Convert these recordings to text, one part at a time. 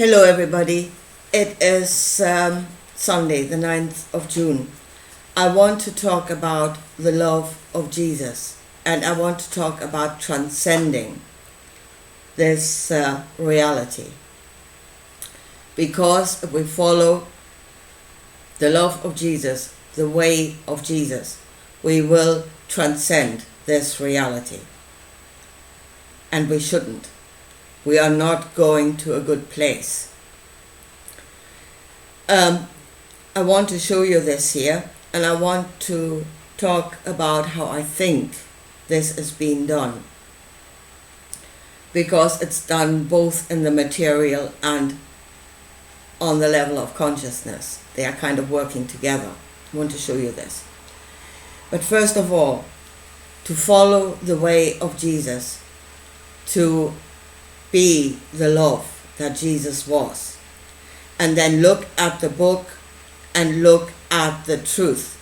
Hello everybody, it is Sunday the 9th of June. I want to talk about the love of Jesus, and I want to talk about transcending this reality. Because if we follow the love of Jesus, the way of Jesus, we will transcend this reality. And we shouldn't. We are not going to a good place. I want to show you this here, and I want to talk about how I think this is being done, because it's done both in the material and on the level of consciousness. They are kind of working together. I want to show you this. But first of all, to follow the way of Jesus, to be the love that Jesus was, and then look at the book and look at the truth.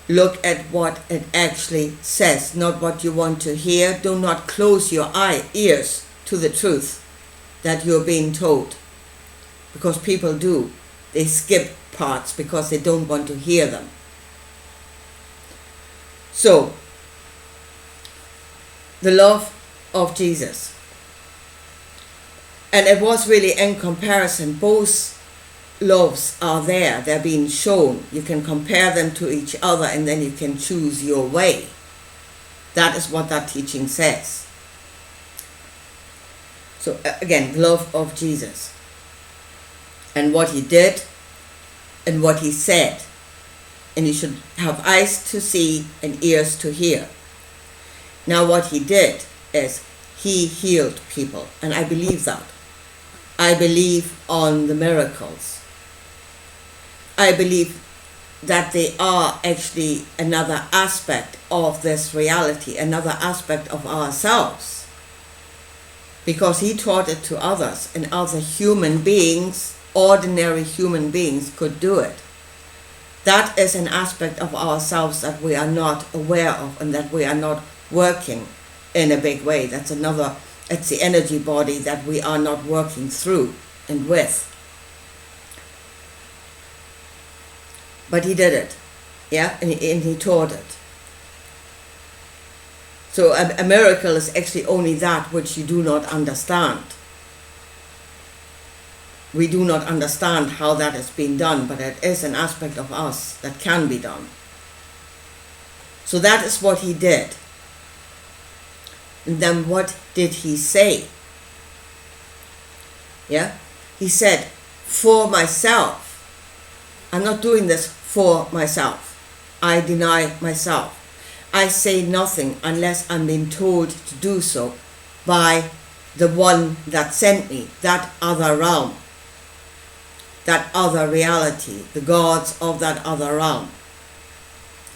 Look at what it actually says, not what you want to hear. Do not close your ears to the truth that you're being told, because people do. They skip parts because they don't want to hear them. So, the love of Jesus. And it was really in comparison. Both loves are there. They're being shown. You can compare them to each other, and then you can choose your way. That is what that teaching says. So again, love of Jesus. And what he did and what he said. And you should have eyes to see and ears to hear. Now what he did is he healed people. And I believe that. I believe on the miracles. I believe that they are actually another aspect of this reality, another aspect of ourselves. Because he taught it to others, and other human beings, ordinary human beings, could do it. That is an aspect of ourselves that we are not aware of, and that we are not working in a big way. It's the energy body that we are not working through and with. But he did it, yeah, and he taught it. So a miracle is actually only that which you do not understand. We do not understand how that is being done, but it is an aspect of us that can be done. So that is what he did. And then what did he say? Yeah? He said, for myself. I'm not doing this for myself. I deny myself. I say nothing unless I'm being told to do so by the one that sent me, that other realm, that other reality, the gods of that other realm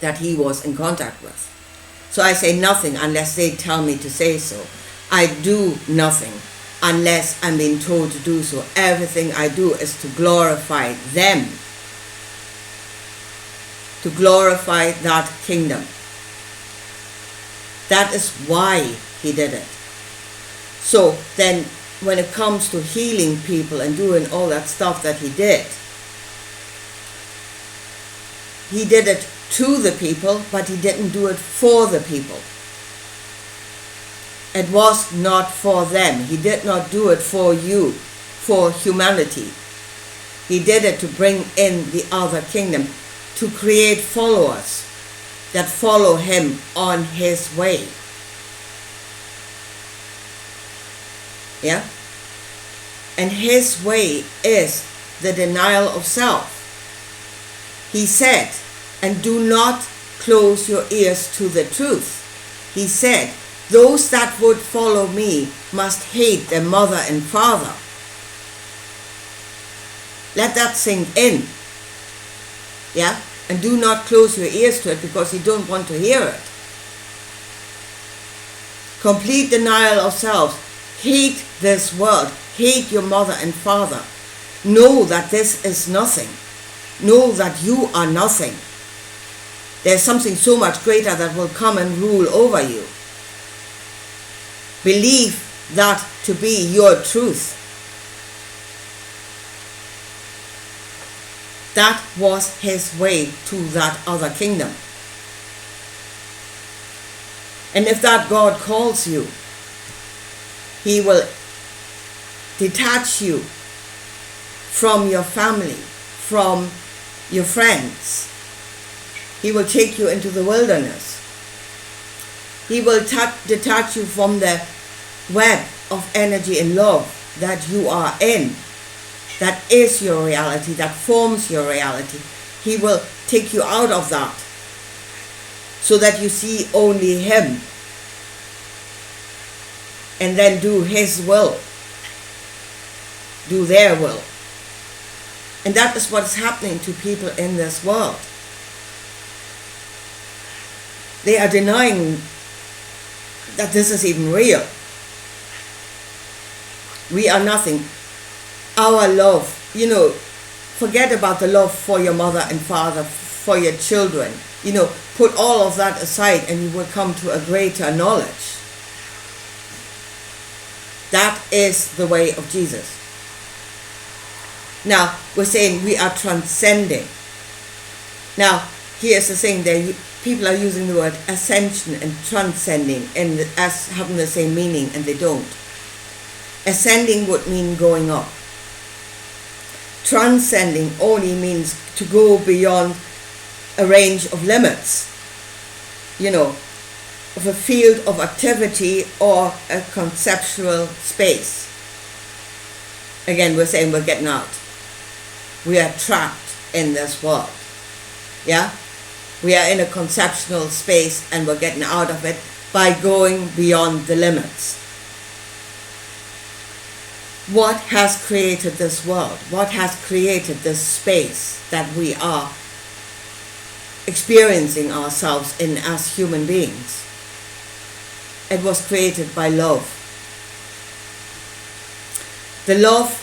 that he was in contact with. So I say nothing unless they tell me to say so. I do nothing unless I'm being told to do so. Everything I do is to glorify them, to glorify that kingdom. That is why he did it. So then when it comes to healing people and doing all that stuff that he did it to the people, but he didn't do it for the people. It was not for them. He did not do it for you, for humanity. He did it to bring in the other kingdom, to create followers that follow him on his way. Yeah? And his way is the denial of self. He said, and do not close your ears to the truth. He said, those that would follow me must hate their mother and father. Let that sink in. Yeah? And do not close your ears to it because you don't want to hear it. Complete denial of self. Hate this world. Hate your mother and father. Know that this is nothing. Know that you are nothing. There's something so much greater that will come and rule over you. Believe that to be your truth. That was his way to that other kingdom. And if that God calls you, he will detach you from your family, from your friends. He will take you into the wilderness. He will detach you from the web of energy and love that you are in. That is your reality, that forms your reality. He will take you out of that so that you see only him and then do his will, do their will. And that is what is happening to people in this world. They are denying that this is even real. We are nothing. Our love, forget about the love for your mother and father, for your children. Put all of that aside and you will come to a greater knowledge. That is the way of Jesus. Now, we're saying we are transcending. Now, here's the thing, people are using the word ascension and transcending as having the same meaning, and they don't. Ascending would mean going up. Transcending only means to go beyond a range of limits, of a field of activity or a conceptual space. Again, we're saying we're getting out. We are trapped in this world. Yeah? We are in a conceptual space and we're getting out of it by going beyond the limits. What has created this world? What has created this space that we are experiencing ourselves in as human beings? It was created by love. The love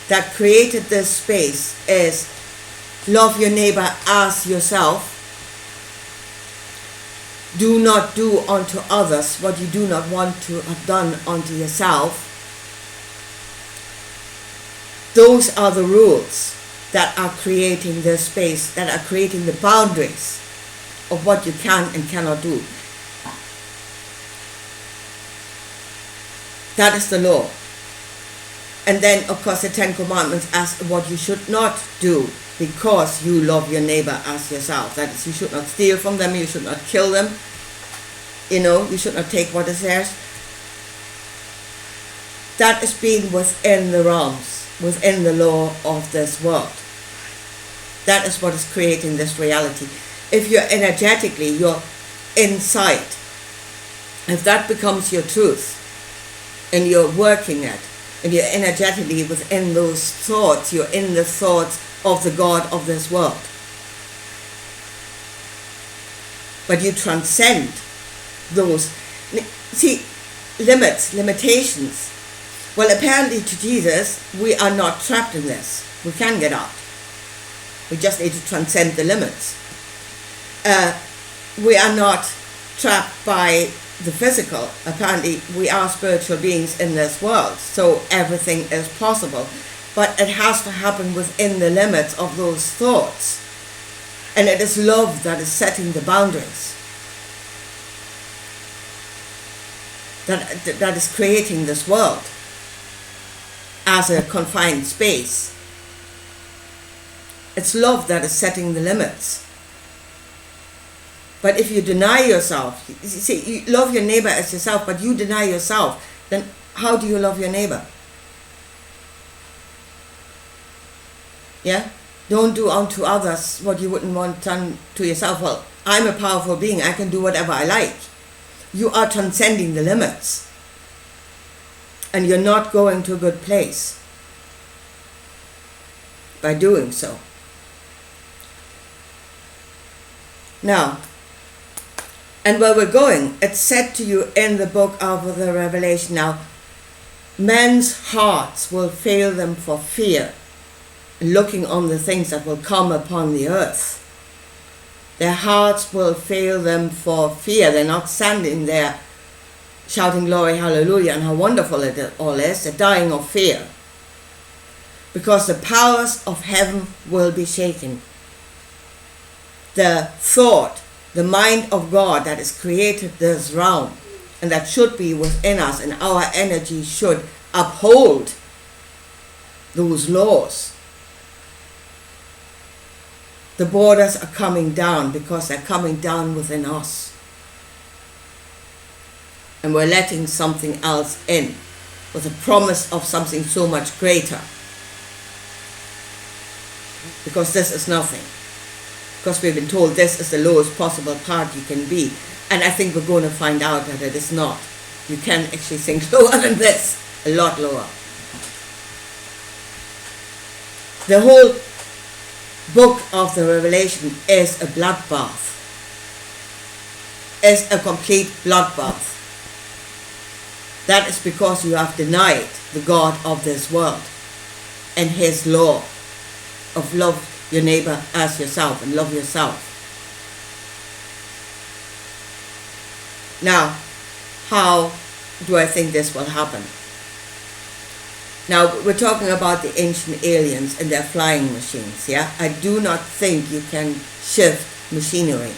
that created this space is love your neighbor as yourself. Do not do unto others what you do not want to have done unto yourself. Those are the rules that are creating this space, that are creating the boundaries of what you can and cannot do. That is the law. And then, of course, the Ten Commandments ask what you should not do because you love your neighbor as yourself. That is, you should not steal from them, you should not kill them, you should not take what is theirs. That is being within the realms, within the law of this world. That is what is creating this reality. If you're energetically, you're inside, if that becomes your truth, and you're working it, and you're energetically within those thoughts, you're in the thoughts of the God of this world. But you transcend those, limitations. Well, apparently to Jesus, we are not trapped in this. We can get out. We just need to transcend the limits. We are not trapped by the physical. Apparently we are spiritual beings in this world, so everything is possible, but it has to happen within the limits of those thoughts, and it is love that is setting the boundaries, that is creating this world as a confined space. It's love that is setting the limits. But if you deny yourself, you love your neighbor as yourself, but you deny yourself, then how do you love your neighbor? Yeah? Don't do unto others what you wouldn't want done to yourself. Well, I'm a powerful being, I can do whatever I like. You are transcending the limits. And you're not going to a good place by doing so. Now, and where we're going, it's said to you in the book of the Revelation now, men's hearts will fail them for fear, looking on the things that will come upon the earth. Their hearts will fail them for fear. They're not standing there shouting glory, hallelujah, and how wonderful it all is. They're dying of fear. because the powers of heaven will be shaken. The thought, the mind of God that has created this realm and that should be within us, and our energy should uphold those laws. The borders are coming down because they're coming down within us. And we're letting something else in with a promise of something so much greater. Because this is nothing. Because we've been told this is the lowest possible part you can be. And I think we're going to find out that it is not. You can actually think lower than this, a lot lower. The whole book of the Revelation is a bloodbath. Is a complete bloodbath. That is because you have denied the God of this world and his law of love your neighbor as yourself and love yourself. Now, how do I think this will happen? Now, we're talking about the ancient aliens and their flying machines, yeah? I do not think you can shift machinery,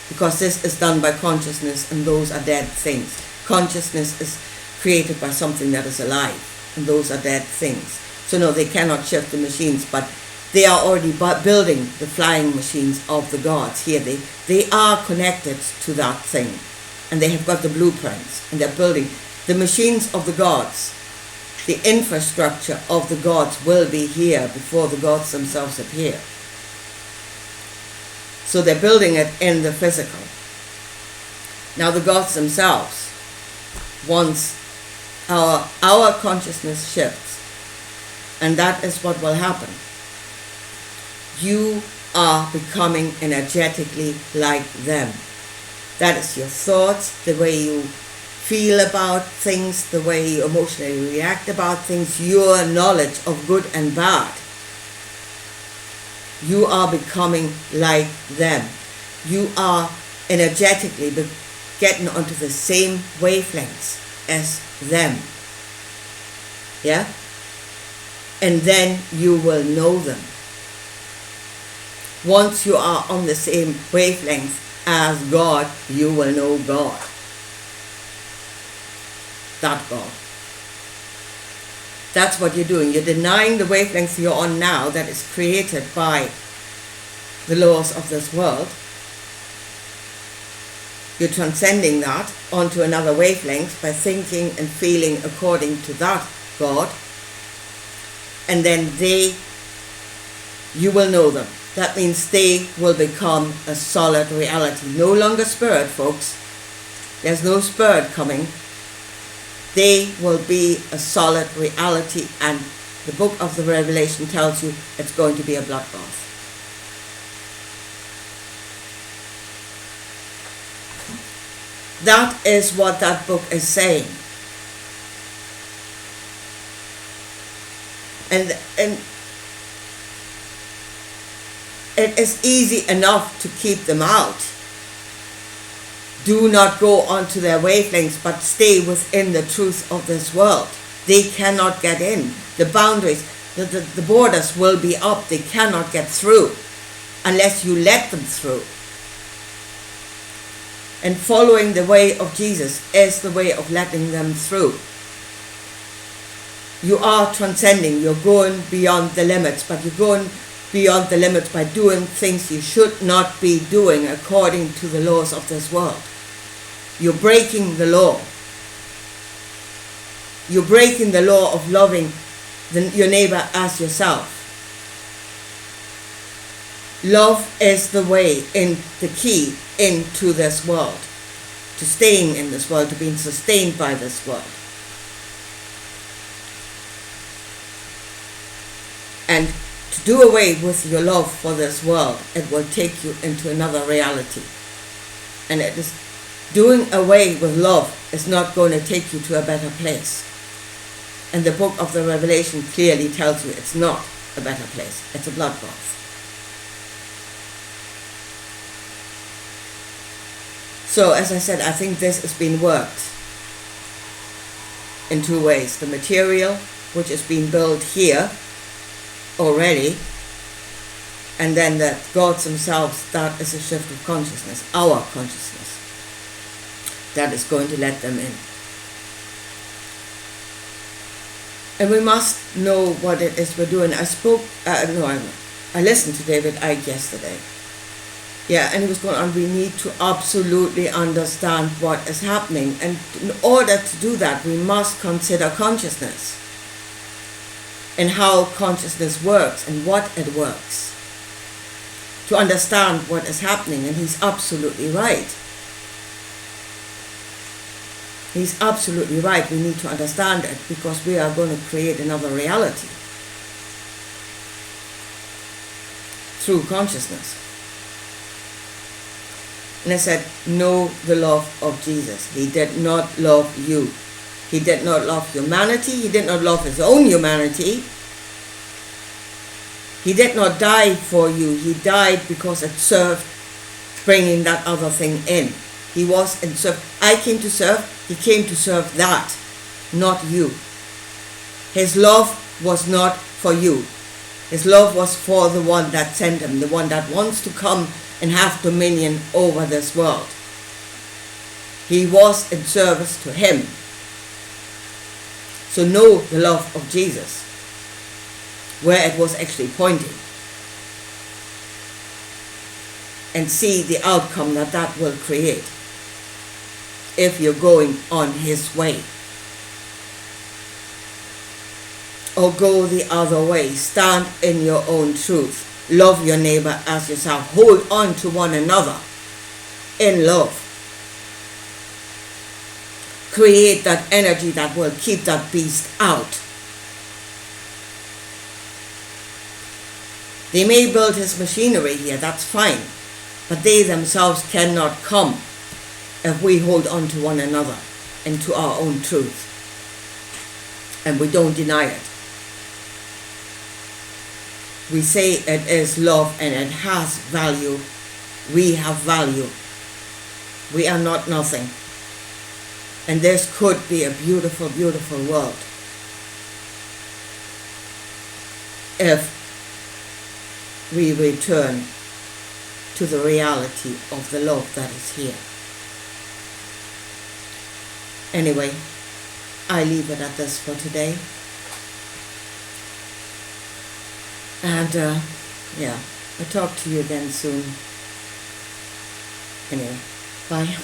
because this is done by consciousness, and those are dead things. Consciousness is created by something that is alive, and those are dead things. So no, they cannot shift the machines, but they are already building the flying machines of the gods here. They are connected to that thing, and they have got the blueprints, and they're building the machines of the gods. The infrastructure of the gods will be here before the gods themselves appear. So they're building it in the physical. Now the gods themselves, once our consciousness shifts, and that is what will happen, you are becoming energetically like them. That is your thoughts, the way you feel about things, the way you emotionally react about things, your knowledge of good and bad. You are becoming like them. You are energetically getting onto the same wavelengths as them. Yeah? And then you will know them. Once you are on the same wavelength as God, you will know God. That God. That's what you're doing. You're denying the wavelength you're on now that is created by the laws of this world. You're transcending that onto another wavelength by thinking and feeling according to that God. And then you will know them. That means they will become a solid reality. No longer spirit, folks. There's no spirit coming. They will be a solid reality, and the book of the Revelation tells you it's going to be a bloodbath. That is what that book is saying. And it is easy enough to keep them out. Do not go onto their wavelengths, but stay within the truth of this world. They cannot get in. The boundaries, the borders will be up. They cannot get through unless you let them through. And following the way of Jesus is the way of letting them through. You are transcending. You're going beyond the limits, but you're going beyond the limits by doing things you should not be doing according to the laws of this world. You're breaking the law. You're breaking the law of loving your neighbor as yourself. Love is the way, the key into this world, to staying in this world, to being sustained by this world. And to do away with your love for this world, it will take you into another reality. And it is doing away with love is not going to take you to a better place. And the book of the Revelation clearly tells you it's not a better place. It's a bloodbath. So, as I said, I think this has been worked in two ways. The material which is being built here already, and then that gods themselves, that is a shift of consciousness, our consciousness, that is going to let them in. And we must know what it is we're doing. I listened to David Icke yesterday. Yeah, and he was going on, we need to absolutely understand what is happening. And in order to do that, we must consider consciousness and how consciousness works and what it works, to understand what is happening. And he's absolutely right. He's absolutely right. We need to understand it because we are going to create another reality through consciousness. And I said, know the love of Jesus. He did not love you. He did not love humanity. He did not love his own humanity. He did not die for you. He died because it served bringing that other thing in. He was in serve. I came to serve. He came to serve that, not you. His love was not for you. His love was for the one that sent him, the one that wants to come and have dominion over this world. He was in service to him. So know the love of Jesus, where it was actually pointing, and see the outcome that that will create if you're going on his way. Or go the other way. Stand in your own truth. Love your neighbor as yourself. Hold on to one another in love. Create that energy that will keep that beast out. They may build his machinery here, that's fine, but they themselves cannot come if we hold on to one another and to our own truth, and we don't deny it. We say it is love and it has value. We have value. We are not nothing. And this could be a beautiful, beautiful world if we return to the reality of the love that is here. Anyway, I leave it at this for today. And I'll talk to you again soon. Anyway, bye.